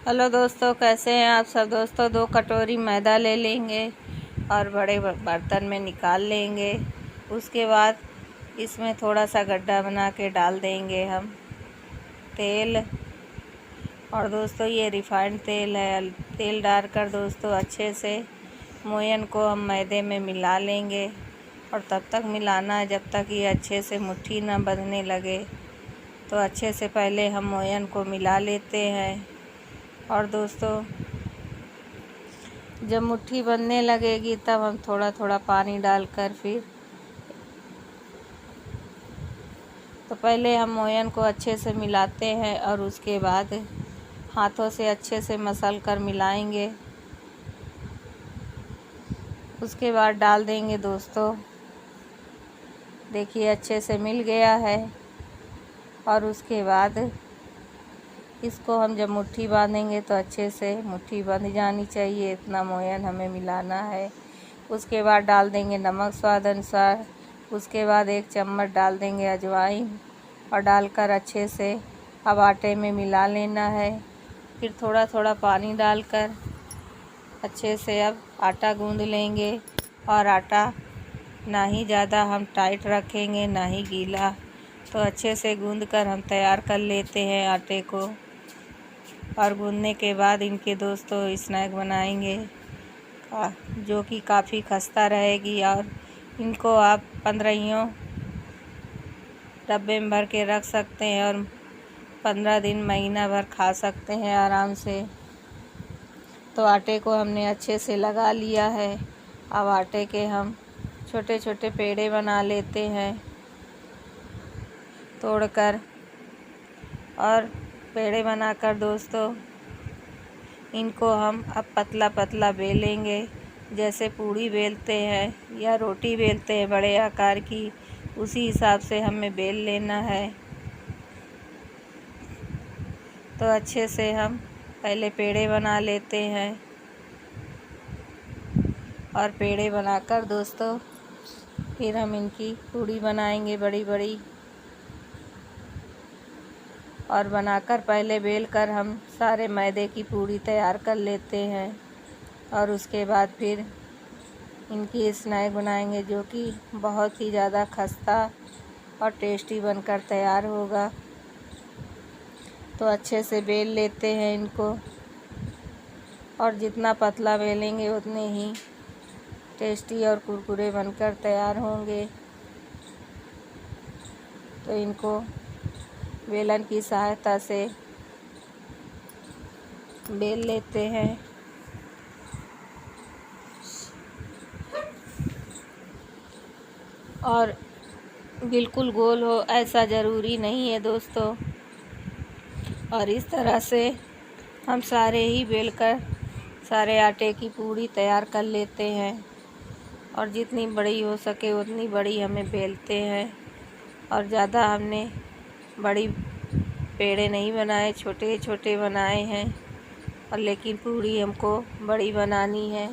Hello दोस्तों, कैसे हैं आप सब दोस्तों। 2 कटोरी मैदा ले लेंगे और बड़े बर्तन में निकाल लेंगे। उसके बाद इसमें थोड़ा सा गड्ढा बना के डाल देंगे हम तेल। और दोस्तों ये रिफाइंड तेल है। तेल डालकर दोस्तों अच्छे से मोयन को हम मैदे में मिला लेंगे और तब तक मिलाना है जब तक ये अच्छे से मुट्ठी ना बंधने लगे। तो अच्छे से पहले हम मोयन को मिला लेते हैं। और दोस्तों जब मुट्ठी बनने लगेगी तब हम थोड़ा थोड़ा पानी डालकर तो पहले हम मोयन को अच्छे से मिलाते हैं और उसके बाद हाथों से अच्छे से मसल कर मिलाएंगे। उसके बाद डाल देंगे दोस्तों। देखिए अच्छे से मिल गया है। और उसके बाद इसको हम जब मुट्ठी बांधेंगे तो अच्छे से मुट्ठी बंध जानी चाहिए, इतना मोयन हमें मिलाना है। उसके बाद डाल देंगे नमक स्वाद अनुसार। उसके बाद 1 चम्मच डाल देंगे अजवाइन और डालकर अच्छे से अब आटे में मिला लेना है। फिर थोड़ा थोड़ा पानी डालकर अच्छे से अब आटा गूँध लेंगे। और आटा ना ही ज़्यादा हम टाइट रखेंगे ना ही गीला। तो अच्छे से गूँध कर हम तैयार कर लेते हैं आटे को। और गूँधने के बाद इनके दोस्तों स्नैक बनाएंगे जो कि काफ़ी खस्ता रहेगी। और इनको आप 15 डब्बे में भर के रख सकते हैं और 15 दिन महीना भर खा सकते हैं आराम से। तो आटे को हमने अच्छे से लगा लिया है। अब आटे के हम छोटे छोटे पेड़े बना लेते हैं तोड़कर। और पेड़े बनाकर दोस्तों इनको हम अब पतला पतला बेलेंगे, जैसे पूड़ी बेलते हैं या रोटी बेलते हैं बड़े आकार की, उसी हिसाब से हमें बेल लेना है। तो अच्छे से हम पहले पेड़े बना लेते हैं। और पेड़े बनाकर दोस्तों फिर हम इनकी पूड़ी बनाएंगे बड़ी बड़ी। और बनाकर पहले बेल कर हम सारे मैदे की पूड़ी तैयार कर लेते हैं। और उसके बाद फिर इनकी स्नैक बनाएंगे जो कि बहुत ही ज़्यादा खस्ता और टेस्टी बनकर तैयार होगा। तो अच्छे से बेल लेते हैं इनको। और जितना पतला बेलेंगे उतने ही टेस्टी और कुरकुरे बनकर तैयार होंगे। तो इनको बेलन की सहायता से बेल लेते हैं। और बिल्कुल गोल हो ऐसा ज़रूरी नहीं है दोस्तों। और इस तरह से हम सारे ही बेलकर सारे आटे की पूड़ी तैयार कर लेते हैं। और जितनी बड़ी हो सके उतनी बड़ी हमें बेलते हैं। और ज़्यादा हमने बड़ी पेड़े नहीं बनाए, छोटे छोटे बनाए हैं। और लेकिन पूड़ी हमको बड़ी बनानी है।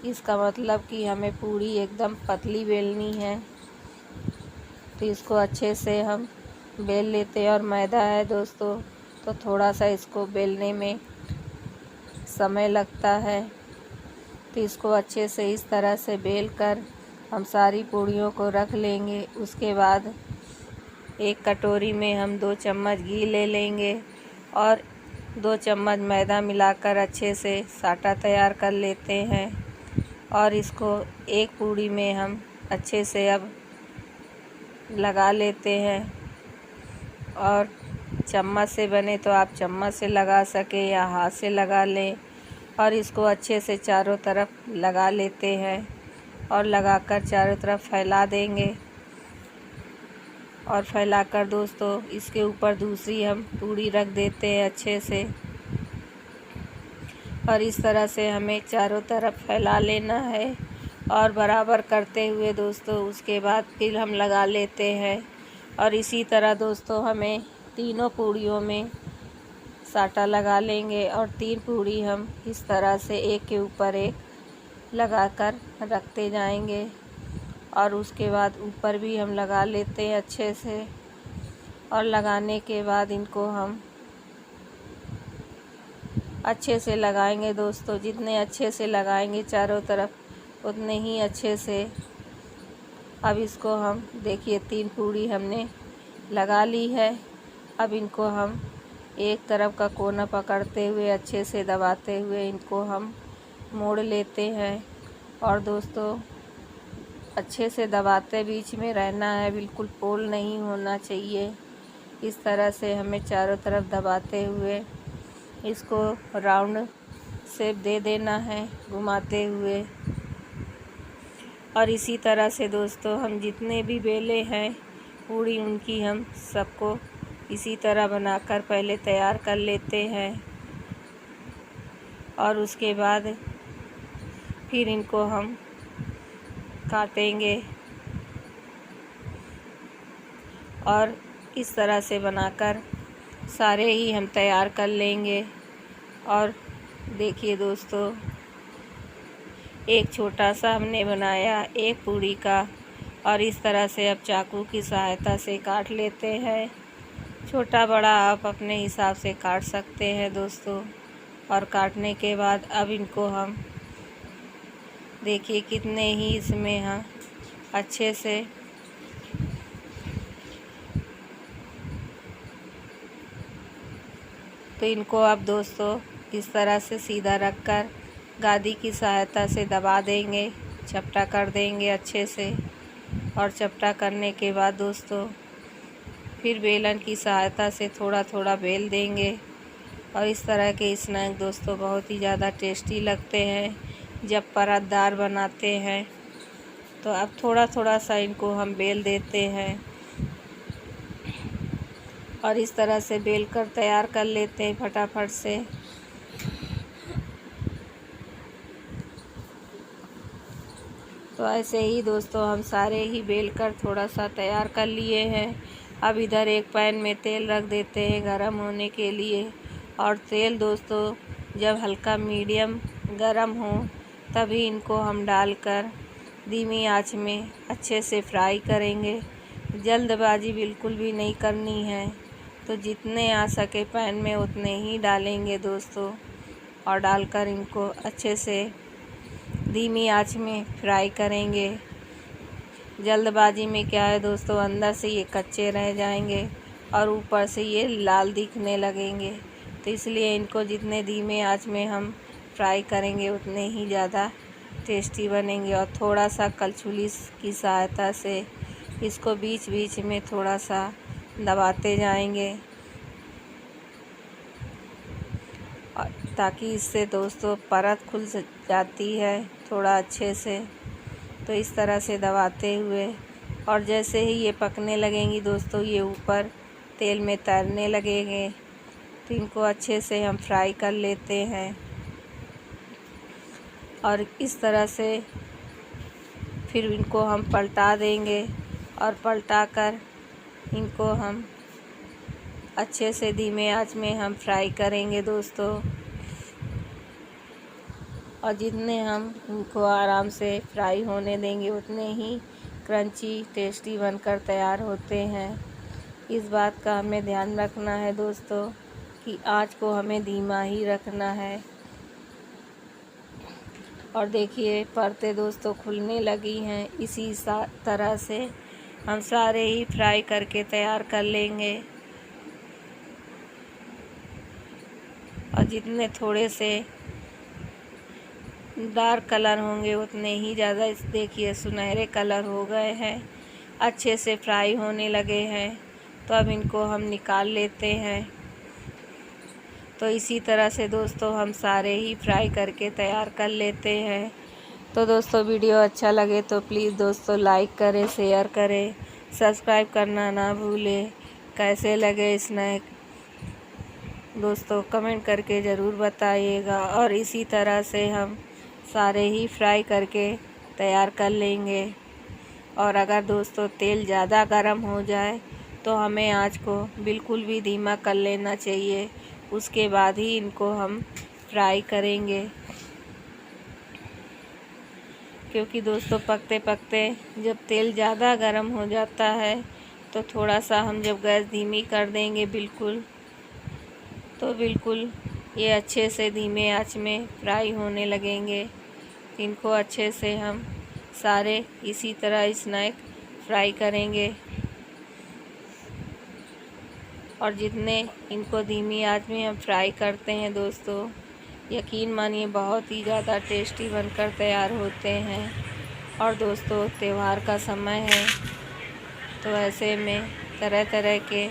इसका मतलब कि हमें पूड़ी एकदम पतली बेलनी है। तो इसको अच्छे से हम बेल लेते हैं। और मैदा है दोस्तों तो थोड़ा सा इसको बेलने में समय लगता है। तो इसको अच्छे से इस तरह से बेल कर हम सारी पूड़ियों को रख लेंगे। उसके बाद 1 कटोरी में हम 2 चम्मच घी ले लेंगे और 2 चम्मच मैदा मिलाकर अच्छे से साटा तैयार कर लेते हैं। और इसको एक पूड़ी में हम अच्छे से अब लगा लेते हैं। और चम्मच से बने तो आप चम्मच से लगा सके या हाथ से लगा लें। और इसको अच्छे से चारों तरफ लगा लेते हैं और लगाकर चारों तरफ फैला देंगे। और फैलाकर दोस्तों इसके ऊपर दूसरी हम पूड़ी रख देते हैं अच्छे से। और इस तरह से हमें चारों तरफ फैला लेना है और बराबर करते हुए दोस्तों उसके बाद फिर हम लगा लेते हैं। और इसी तरह दोस्तों हमें तीनों पूड़ियों में साटा लगा लेंगे। और 3 पूड़ी हम इस तरह से एक के ऊपर एक लगाकर रखते जाएंगे। और उसके बाद ऊपर भी हम लगा लेते हैं अच्छे से। और लगाने के बाद इनको हम अच्छे से लगाएंगे दोस्तों। जितने अच्छे से लगाएंगे चारों तरफ उतने ही अच्छे से। अब इसको हम देखिए 3 पूड़ी हमने लगा ली है। अब इनको हम एक तरफ का कोना पकड़ते हुए अच्छे से दबाते हुए इनको हम मोड़ लेते हैं। और दोस्तों अच्छे से दबाते बीच में रहना है, बिल्कुल पोल नहीं होना चाहिए। इस तरह से हमें चारों तरफ दबाते हुए इसको राउंड शेप दे देना है घुमाते हुए। और इसी तरह से दोस्तों हम जितने भी बेले हैं पूड़ी उनकी हम सबको इसी तरह बनाकर पहले तैयार कर लेते हैं। और उसके बाद फिर इनको हम काटेंगे और इस तरह से बनाकर सारे ही हम तैयार कर लेंगे। और देखिए दोस्तों एक छोटा सा हमने बनाया एक पूड़ी का। और इस तरह से अब चाकू की सहायता से काट लेते हैं। छोटा बड़ा आप अपने हिसाब से काट सकते हैं दोस्तों। और काटने के बाद अब इनको हम देखिए कितने ही इसमें हम अच्छे से तो इनको अब दोस्तों इस तरह से सीधा रखकर गादी की सहायता से दबा देंगे, चपटा कर देंगे अच्छे से। और चपटा करने के बाद दोस्तों फिर बेलन की सहायता से थोड़ा थोड़ा बेल देंगे। और इस तरह के स्नैक दोस्तों बहुत ही ज़्यादा टेस्टी लगते हैं जब परतदार बनाते हैं। तो अब थोड़ा थोड़ा सा इनको हम बेल देते हैं और इस तरह से बेल कर तैयार कर लेते हैं फटाफट से। तो ऐसे ही दोस्तों हम सारे ही बेल कर थोड़ा सा तैयार कर लिए हैं। अब इधर एक पैन में तेल रख देते हैं गरम होने के लिए। और तेल दोस्तों जब हल्का मीडियम गरम हो तभी इनको हम डालकर धीमी आंच में अच्छे से फ्राई करेंगे। जल्दबाजी बिल्कुल भी नहीं करनी है। तो जितने आ सके पैन में उतने ही डालेंगे दोस्तों। और डालकर इनको अच्छे से धीमी आंच में फ्राई करेंगे। जल्दबाजी में क्या है दोस्तों अंदर से ये कच्चे रह जाएंगे और ऊपर से ये लाल दिखने लगेंगे। तो इसलिए इनको जितने धीमे आंच में हम फ्राई करेंगे उतने ही ज़्यादा टेस्टी बनेंगे। और थोड़ा सा कलछुली की सहायता से इसको बीच बीच में थोड़ा सा दबाते जाएंगे ताकि इससे दोस्तों परत खुल जाती है थोड़ा अच्छे से। तो इस तरह से दबाते हुए और जैसे ही ये पकने लगेंगी दोस्तों ये ऊपर तेल में तैरने लगेंगे। तो इनको अच्छे से हम फ्राई कर लेते हैं। और इस तरह से फिर इनको हम पलटा देंगे और पलटा कर इनको हम अच्छे से धीमे आंच में हम फ्राई करेंगे दोस्तों। और जितने हम इनको आराम से फ्राई होने देंगे उतने ही क्रंची टेस्टी बनकर तैयार होते हैं। इस बात का हमें ध्यान रखना है दोस्तों कि आंच को हमें धीमा ही रखना है। और देखिए परतें दोस्तों खुलने लगी हैं। इसी तरह से हम सारे ही फ्राई करके तैयार कर लेंगे। और जितने थोड़े से डार्क कलर होंगे उतने ही ज़्यादा देखिए सुनहरे कलर हो गए हैं, अच्छे से फ्राई होने लगे हैं। तो अब इनको हम निकाल लेते हैं। तो इसी तरह से दोस्तों हम सारे ही फ्राई करके तैयार कर लेते हैं। तो दोस्तों वीडियो अच्छा लगे तो प्लीज़ दोस्तों लाइक करें, शेयर करें, सब्सक्राइब करना ना भूलें। कैसे लगे स्नैक दोस्तों कमेंट करके ज़रूर बताइएगा। और इसी तरह से हम सारे ही फ्राई करके तैयार कर लेंगे। और अगर दोस्तों तेल ज़्यादा गर्म हो जाए तो हमें आंच को बिल्कुल भी धीमा कर लेना चाहिए। उसके बाद ही इनको हम फ्राई करेंगे। क्योंकि दोस्तों पकते पकते जब तेल ज़्यादा गर्म हो जाता है तो थोड़ा सा हम जब गैस धीमी कर देंगे बिल्कुल तो बिल्कुल ये अच्छे से धीमे आंच में फ्राई होने लगेंगे। इनको अच्छे से हम सारे इसी तरह स्नैक फ्राई करेंगे और जितने इनको धीमी आंच में हम फ्राई करते हैं दोस्तों, यकीन मानिए बहुत ही ज़्यादा टेस्टी बनकर तैयार होते हैं। और दोस्तों त्यौहार का समय है तो ऐसे में तरह तरह के